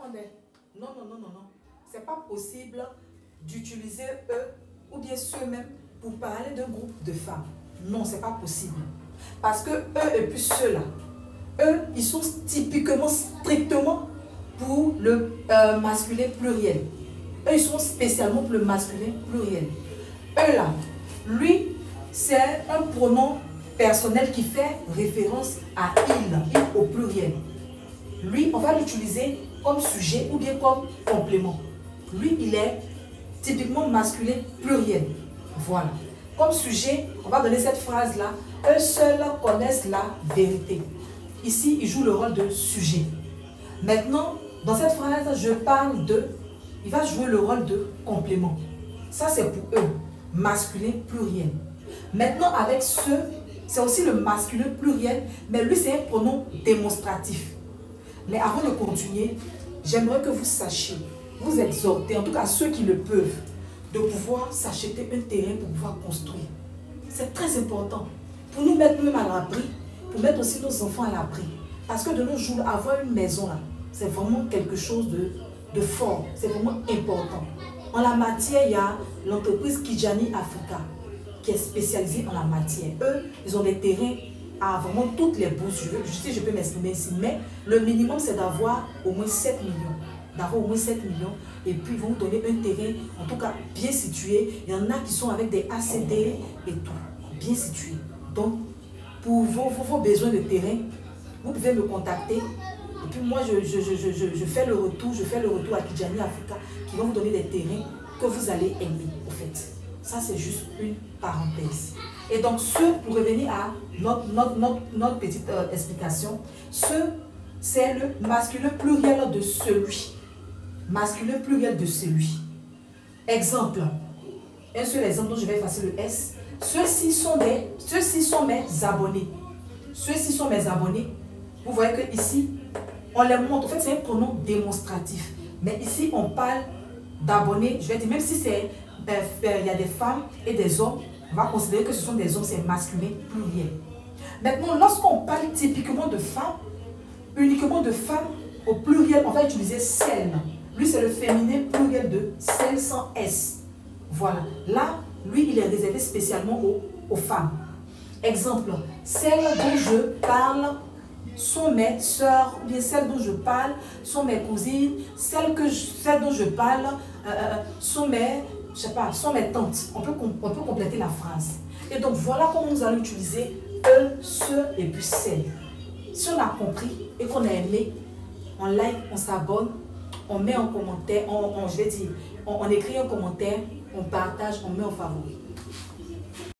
attendez. Non, non, non, non, non. C'est pas possible d'utiliser eux ou bien ceux-mêmes pour parler d'un groupe de femmes. Non, c'est pas possible. Parce que eux et puis ceux-là, eux, ils sont typiquement, strictement pour le masculin pluriel. Eux, ils sont spécialement pour le masculin pluriel. Eux là, lui, c'est un pronom personnel qui fait référence à il au pluriel. Lui, on va l'utiliser comme sujet ou bien comme complément. Lui, il est typiquement masculin pluriel. Voilà. Comme sujet, on va donner cette phrase-là. Eux seuls connaissent la vérité. Ici, il joue le rôle de sujet. Maintenant, dans cette phrase, je parle de... Il va jouer le rôle de complément. Ça, c'est pour eux. Masculin pluriel. Maintenant, avec ceux, c'est aussi le masculin pluriel, mais lui, c'est un pronom démonstratif. Mais avant de continuer, j'aimerais que vous sachiez, vous exhortez, en tout cas ceux qui le peuvent, de pouvoir s'acheter un terrain pour pouvoir construire. C'est très important. Pour nous mettre nous-mêmes à l'abri, pour mettre aussi nos enfants à l'abri. Parce que de nos jours, avoir une maison là, c'est vraiment quelque chose de fort. C'est vraiment important. En la matière, il y a l'entreprise Kijani Africa qui est spécialisée en la matière. Eux, ils ont des terrains à vraiment toutes les bourses. Si je peux m'exprimer ici, mais le minimum, c'est d'avoir au moins 7 millions. D'avoir au moins 7 millions. Et puis, ils vont vous donner un terrain, en tout cas, bien situé. Il y en a qui sont avec des ACD et tout. Bien situé. Donc, pour vos besoins de terrain, vous pouvez me contacter. Et puis, moi, je fais le retour. Je fais le retour à Kijani Africa qui vont vous donner des terrains que vous allez aimer, au fait. Ça, c'est juste une parenthèse. Et donc, pour revenir à notre petite explication, c'est le masculin pluriel de celui. Masculin pluriel de celui. Exemple. Un seul exemple dont je vais effacer le S. Ceux-ci sont mes abonnés. Ceux-ci sont mes abonnés. Vous voyez que ici, on les montre. En fait, c'est un pronom démonstratif. Mais ici, on parle d'abonnés. Je vais dire, même si c'est il y a des femmes et des hommes, on va considérer que ce sont des hommes, c'est masculin pluriel. Maintenant, lorsqu'on parle typiquement de femmes, uniquement de femmes, au pluriel, on va utiliser celles. Lui, c'est le féminin pluriel de celles sans S. Voilà. Là, lui, il est réservé spécialement aux femmes. Exemple, celles dont je parle sont mes sœurs, ou bien celles dont je parle sont mes cousines, celles dont je parle sont mes... je sais pas, sont mes tantes. On peut compléter la phrase. Et donc, voilà comment nous allons utiliser eux, ceux et puis celles. Si on a compris et qu'on a aimé, on like, on s'abonne, on met en commentaire, je vais dire, on écrit un commentaire, on partage, on met en favori.